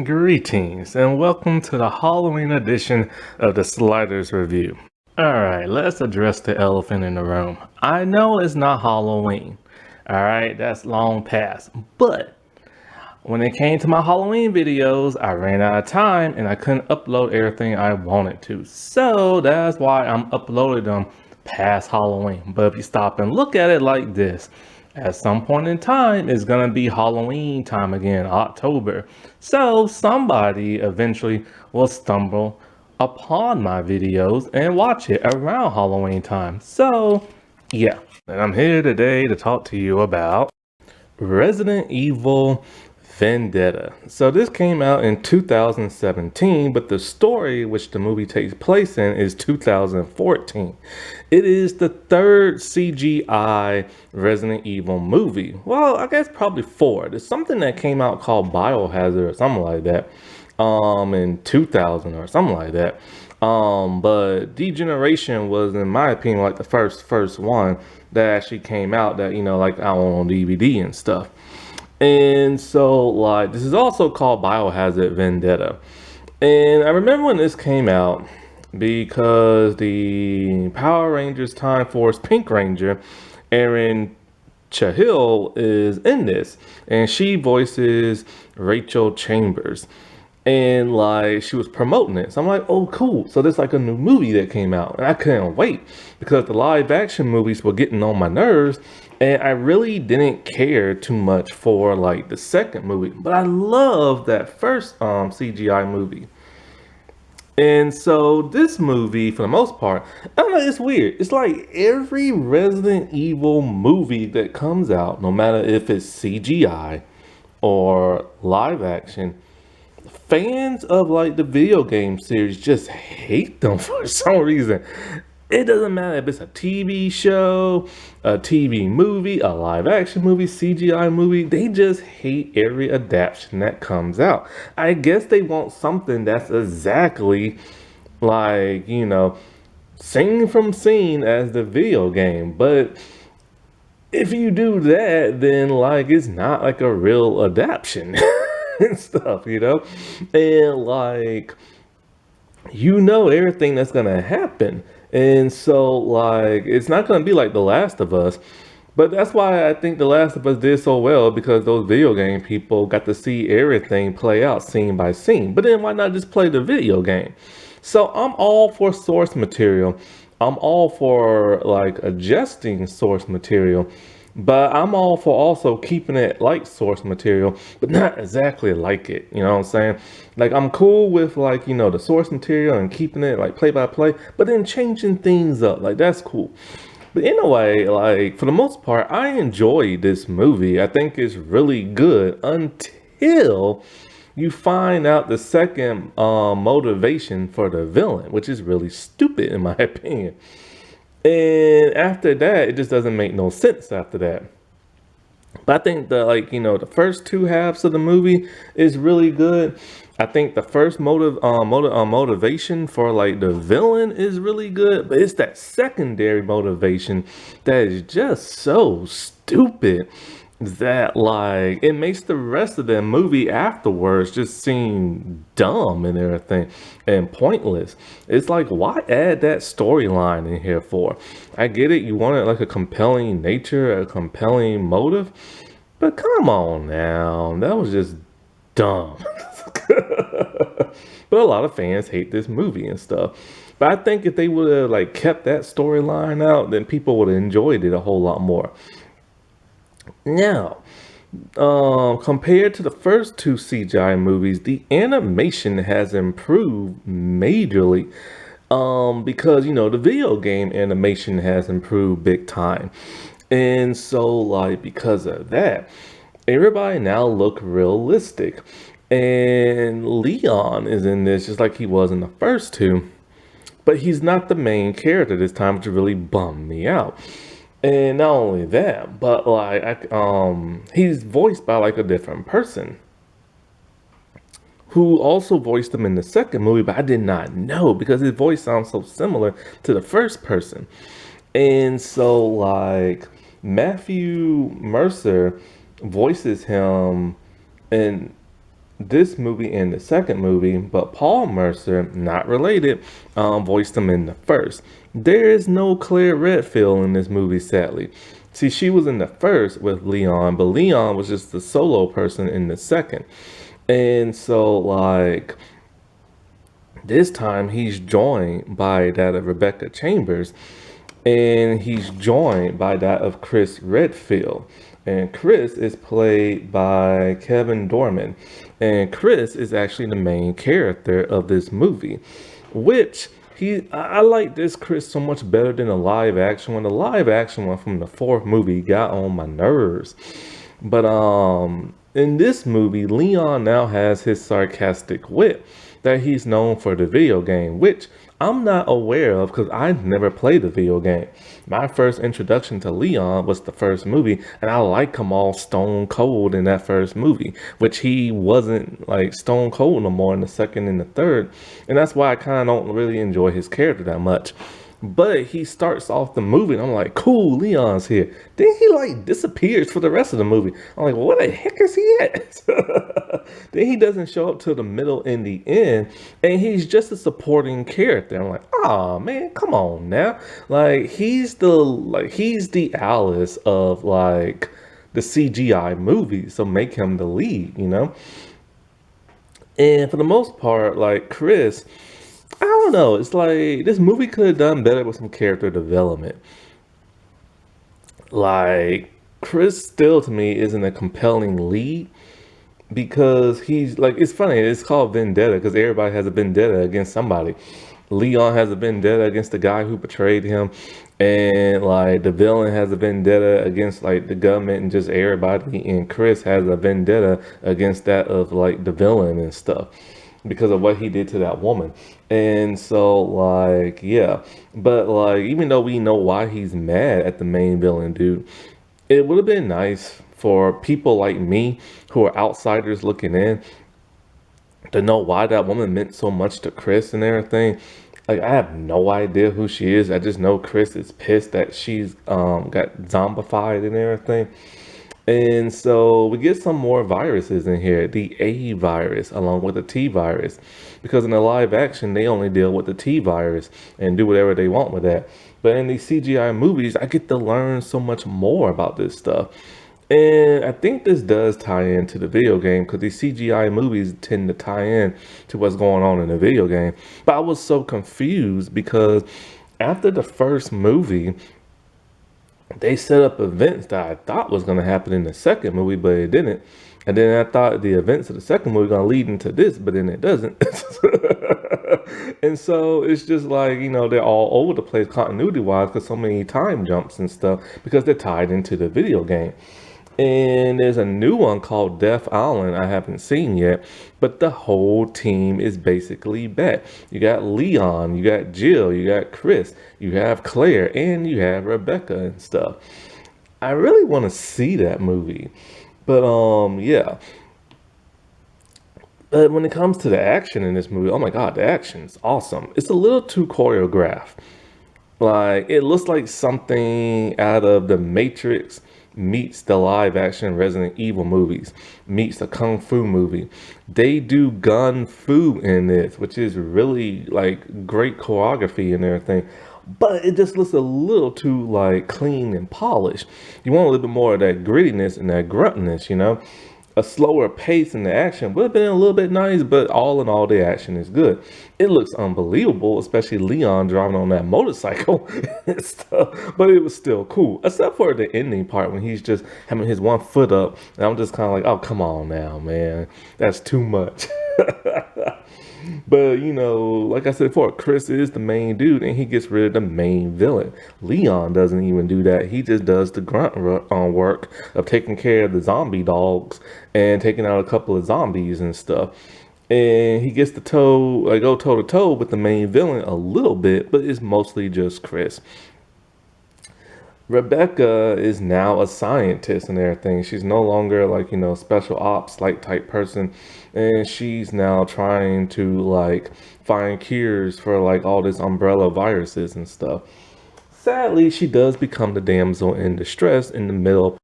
Greetings and welcome to the Halloween edition of the Sliders Review. Alright, let's address the elephant in the room. I know it's not Halloween. Alright, that's long past. But when it came to my Halloween videos, I ran out of time and I couldn't upload everything I wanted to. So that's why I'm uploading them past Halloween. But if you stop and look at it like this, at some point in time, it's gonna be Halloween time again, October. So somebody eventually will stumble upon my videos and watch it around Halloween time. So yeah, and I'm here today to talk to you about Resident Evil Vendetta. So this came out in 2017, but the story which the movie takes place in is 2014. It is the third CGI Resident Evil movie. Well, I guess probably four. There's something that came out called Biohazard or something like that in 2000 or something like that. But Degeneration was, in my opinion, like the first one that actually came out that, like out on DVD and stuff. And so, like, this is also called Biohazard Vendetta. And I remember when this came out because the Power Rangers Time Force Pink Ranger, Erin Cahill, is in this. And she voices Rachel Chambers. And like she was promoting it. So I'm like, oh cool. So there's like a new movie that came out. And I couldn't wait because the live action movies were getting on my nerves. And I really didn't care too much for like the second movie. But I love that first CGI movie. And so this movie, for the most part, I don't know, it's weird. It's like every Resident Evil movie that comes out, no matter if it's CGI or live action, fans of like the video game series just hate them for some reason. It doesn't matter if it's a TV show, a TV movie, a live action movie, CGI movie, they just hate every adaptation that comes out. I guess they want something that's exactly like, scene from scene as the video game. But if you do that, then like it's not like a real adaptation. And stuff, and like everything that's gonna happen, and so like it's not gonna be like The Last of Us. But that's why I think The Last of Us did so well, because those video game people got to see everything play out scene by scene. But then why not just play the video game? So I'm all for source material. I'm all for like adjusting source material. But I'm all for also keeping it like source material, but not exactly like it. You know what I'm saying? Like, I'm cool with like, the source material and keeping it like play by play, but then changing things up. Like, that's cool. But anyway, like, for the most part, I enjoy this movie. I think it's really good until you find out the second motivation for the villain, which is really stupid in my opinion. And after that, it just doesn't make no sense after that. But I think the first two halves of the movie is really good. I think the first motivation for like the villain is really good, but it's that secondary motivation that is just so stupid that like it makes the rest of the movie afterwards just seem dumb and everything and pointless. It's like, why add that storyline in here for? I get it, you wanted like a compelling nature, a compelling motive, but come on now, that was just dumb. But a lot of fans hate this movie and stuff. But I think if they would have like kept that storyline out, then people would have enjoyed it a whole lot more. Now, compared to the first two CGI movies, the animation has improved majorly. Because the video game animation has improved big time, and so like because of that, everybody now look realistic. And Leon is in this just like he was in the first two, but he's not the main character this time, which really bummed me out. And not only that, but like he's voiced by like a different person who also voiced him in the second movie, but I did not know because his voice sounds so similar to the first person. And so like Matthew Mercer voices him in this movie and the second movie, but Paul Mercer, not related, voiced him in the first. There is no Claire Redfield in this movie, sadly. See, she was in the first with Leon, but Leon was just the solo person in the second. And so, like, this time he's joined by that of Rebecca Chambers, and he's joined by that of Chris Redfield. And Chris is played by Kevin Dorman. And Chris is actually the main character of this movie, which I like this Chris so much better than the live action one. The live action one from the fourth movie got on my nerves. But in this movie, Leon now has his sarcastic wit that he's known for the video game, which I'm not aware of because I never played the video game. My first introduction to Leon was the first movie, and I like him all stone cold in that first movie, which he wasn't like stone cold no more in the second and the third. And that's why I kind of don't really enjoy his character that much. But he starts off the movie, and I'm like, cool, Leon's here. Then he like disappears for the rest of the movie. I'm like, well, where the heck is he at? Then he doesn't show up till the middle and the end, and he's just a supporting character. I'm like, oh man, come on now. Like he's the Alice of like the CGI movie, so make him the lead, you know? And for the most part, like Chris, I don't know. It's like this movie could have done better with some character development. Like Chris still to me isn't a compelling lead because he's like it's funny. It's called vendetta because everybody has a vendetta against somebody. Leon has a vendetta against the guy who betrayed him, and like the villain has a vendetta against like the government and just everybody. And Chris has a vendetta against that of like the villain and stuff because of what he did to that woman. And so like yeah, but like even though we know why he's mad at the main villain dude, it would have been nice for people like me who are outsiders looking in to know why that woman meant so much to Chris and everything. Like I have no idea who she is. I just know Chris is pissed that she's got zombified and everything. And so we get some more viruses in here, the A virus along with the T virus. Because in the live action, they only deal with the T virus and do whatever they want with that. But in these CGI movies, I get to learn so much more about this stuff. And I think this does tie into the video game because these CGI movies tend to tie in to what's going on in the video game. But I was so confused because after the first movie, they set up events that I thought was going to happen in the second movie, but it didn't. And then I thought the events of the second movie were going to lead into this, but then it doesn't. And so it's just like, you know, they're all over the place continuity wise because so many time jumps and stuff because they're tied into the video game. And there's a new one called Death Island I haven't seen yet, but the whole team is basically back. You got Leon, you got Jill, you got Chris, you have Claire, and you have Rebecca and stuff. I really want to see that movie. But yeah. But when it comes to the action in this movie, oh my god, the action's awesome. It's a little too choreographed. Like it looks like something out of the Matrix meets the live action Resident Evil movies, meets a Kung Fu movie. They do gun fu in this, which is really like great choreography and everything. But it just looks a little too like clean and polished. You want a little bit more of that grittiness and that gruntiness, you know? A slower pace in the action would have been a little bit nice, but all in all, the action is good. It looks unbelievable, especially Leon driving on that motorcycle and stuff. But it was still cool, except for the ending part when he's just having his one foot up, and I'm just kind of like, oh, come on now, man, that's too much. But you know, like I said before, Chris is the main dude, and he gets rid of the main villain. Leon doesn't even do that. He just does the work of taking care of the zombie dogs and taking out a couple of zombies and stuff. And he gets to go toe to toe with the main villain a little bit, but it's mostly just Chris. Rebecca is now a scientist and everything. She's no longer like, you know, special ops like type person. And she's now trying to like find cures for like all this umbrella viruses and stuff. Sadly, she does become the damsel in distress in the middle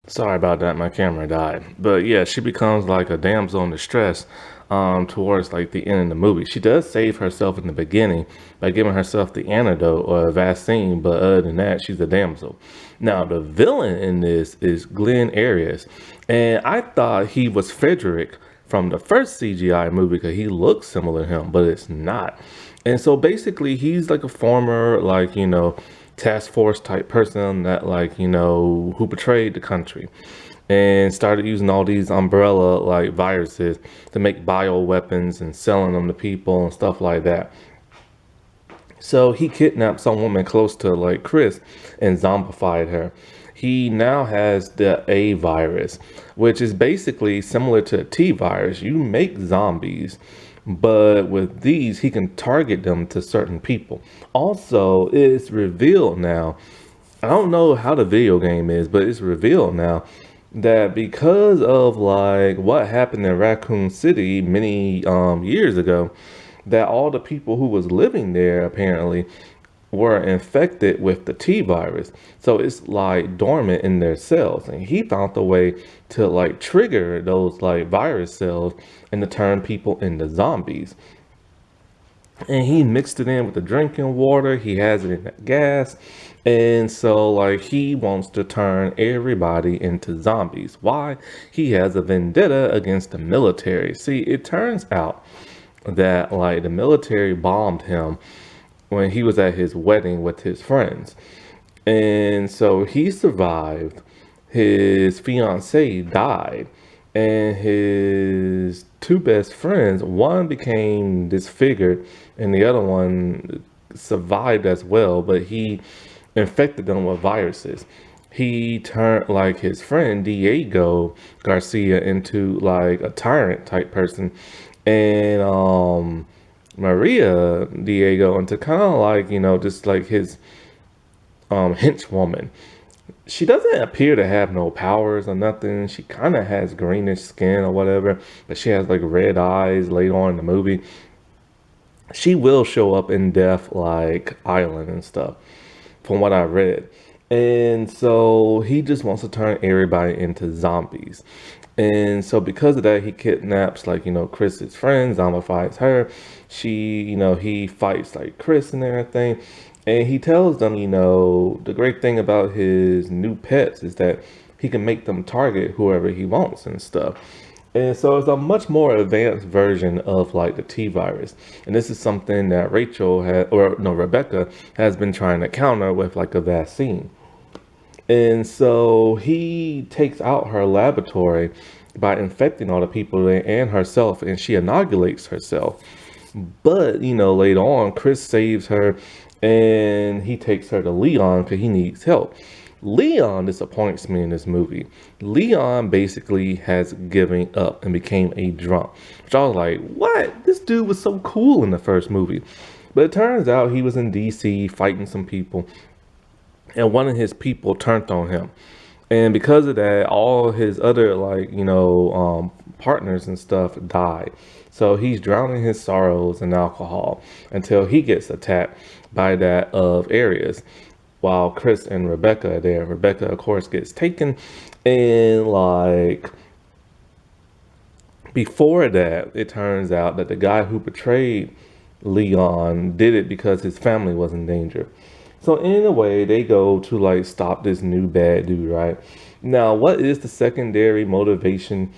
Sorry about that, my camera died. But yeah, she becomes like a damsel in distress towards like the end of the movie. She does save herself in the beginning by giving herself the antidote or a vaccine, but other than that, she's a damsel. Now, the villain in this is Glenn Arias, and I thought he was Frederick from the first CGI movie because he looks similar to him, but it's not. And so basically, he's like a former, like, task force type person that, like, who betrayed the country and started using all these umbrella like viruses to make bio weapons and selling them to people and stuff like that. So he kidnapped some woman close to like Chris and zombified her. He now has the A virus, which is basically similar to a T virus. You make zombies, but with these, he can target them to certain people. Also, it's revealed now. I don't know how the video game is, but it's revealed now that because of like what happened in Raccoon City many years ago, that all the people who was living there apparently were infected with the T virus. So it's like dormant in their cells. And he found the way to like trigger those like virus cells and to turn people into zombies. And he mixed it in with the drinking water. He has it in that gas. And so like he wants to turn everybody into zombies. Why? He has a vendetta against the military. See, it turns out that like the military bombed him when he was at his wedding with his friends. And so he survived. His fiance died. And his two best friends, one became disfigured and the other one survived as well, but he infected them with viruses. He turned like his friend Diego Garcia into like a tyrant type person, and Maria Diego into kind of like just like his henchwoman. She doesn't appear to have no powers or nothing. She kind of has greenish skin or whatever, but she has like red eyes later on in the movie. She will show up in Death like Island and stuff, from what I read. And so he just wants to turn everybody into zombies. And so because of that, he kidnaps like, Chris's friend, zombifies her. He fights like Chris and everything. And he tells them, the great thing about his new pets is that he can make them target whoever he wants and stuff. And so it's a much more advanced version of like the T virus. And this is something that Rachel had, or no, Rebecca has been trying to counter with like a vaccine. And so he takes out her laboratory by infecting all the people there and herself, and she inoculates herself. But, later on, Chris saves her and he takes her to Leon because he needs help. Leon disappoints me in this movie. Leon basically has given up and became a drunk. Which I was like, what? This dude was so cool in the first movie. But it turns out he was in DC fighting some people, and one of his people turned on him. And because of that, all his other partners and stuff died. So he's drowning his sorrows in alcohol until he gets attacked by that of Arias. While Chris and Rebecca are there, Rebecca of course gets taken, and like before that, it turns out that the guy who betrayed Leon did it because his family was in danger. So in a way, they go to like stop this new bad dude, right? Now, what is the secondary motivation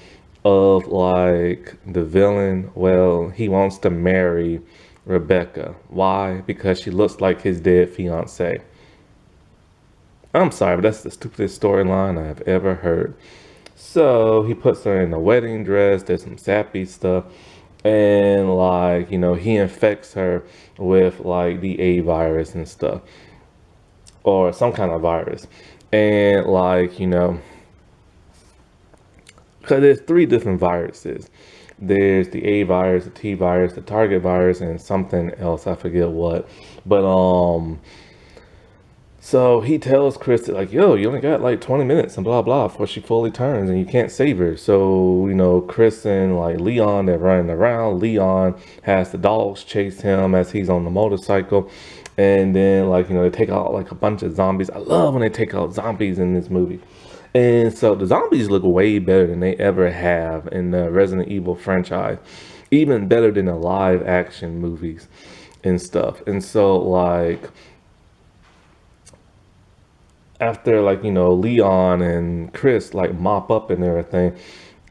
of like the villain? Well, he wants to marry Rebecca. Why? Because she looks like his dead fiance. I'm sorry, but that's the stupidest storyline I have ever heard. So he puts her in a wedding dress. There's some sappy stuff. And like, he infects her with like the A virus and stuff, or some kind of virus. And like, because there's three different viruses. There's the A virus, the T virus, the target virus, and something else. I forget what. But so he tells Chris that, like, yo, you only got like 20 minutes and blah blah before she fully turns and you can't save her. So, Chris and like Leon, they're running around. Leon has the dogs chase him as he's on the motorcycle. And then like, they take out like a bunch of zombies. I love when they take out zombies in this movie. And so the zombies look way better than they ever have in the Resident Evil franchise, even better than the live action movies and stuff. And so like after like Leon and Chris like mop up and everything,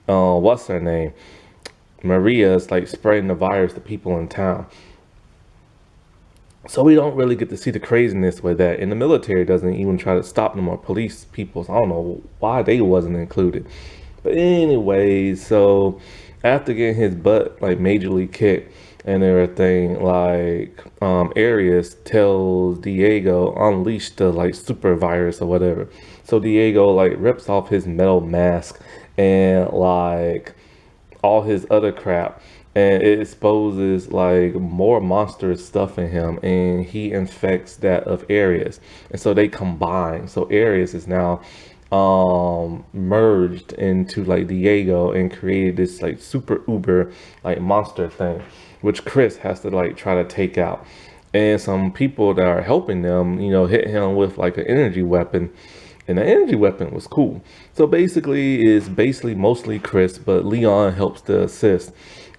what's her name? Maria's like spreading the virus to people in town. So we don't really get to see the craziness with that. And the military doesn't even try to stop them or police people. So I don't know why they wasn't included. But anyway, so after getting his butt like majorly kicked and everything, like Arius tells Diego unleash the like super virus or whatever. So Diego like rips off his metal mask and like all his other crap, and it exposes like more monstrous stuff in him, and he infects that of Arius, and so they combine. So Arius is now merged into like Diego and created this like super uber like monster thing, which Chris has to like try to take out. And some people that are helping them, hit him with like an energy weapon, and the energy weapon was cool. So basically, it's basically mostly Chris, but Leon helps to assist.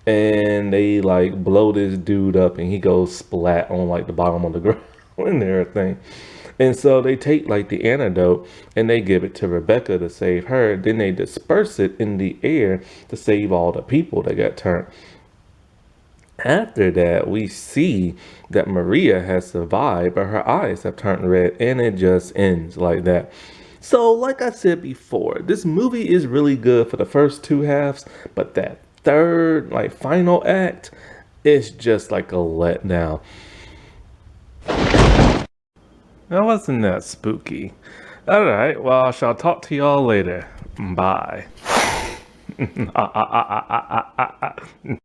And they like blow this dude up, and he goes splat on like the bottom of the ground and everything. And so they take like the antidote and they give it to Rebecca to save her. Then they disperse it in the air to save all the people that got turned. After that, we see that Maria has survived, but her eyes have turned red, and it just ends like that. So, like I said before, this movie is really good for the first two halves, but that third, like final act, is just like a letdown. That wasn't that spooky. Alright, well, I shall talk to y'all later. Bye.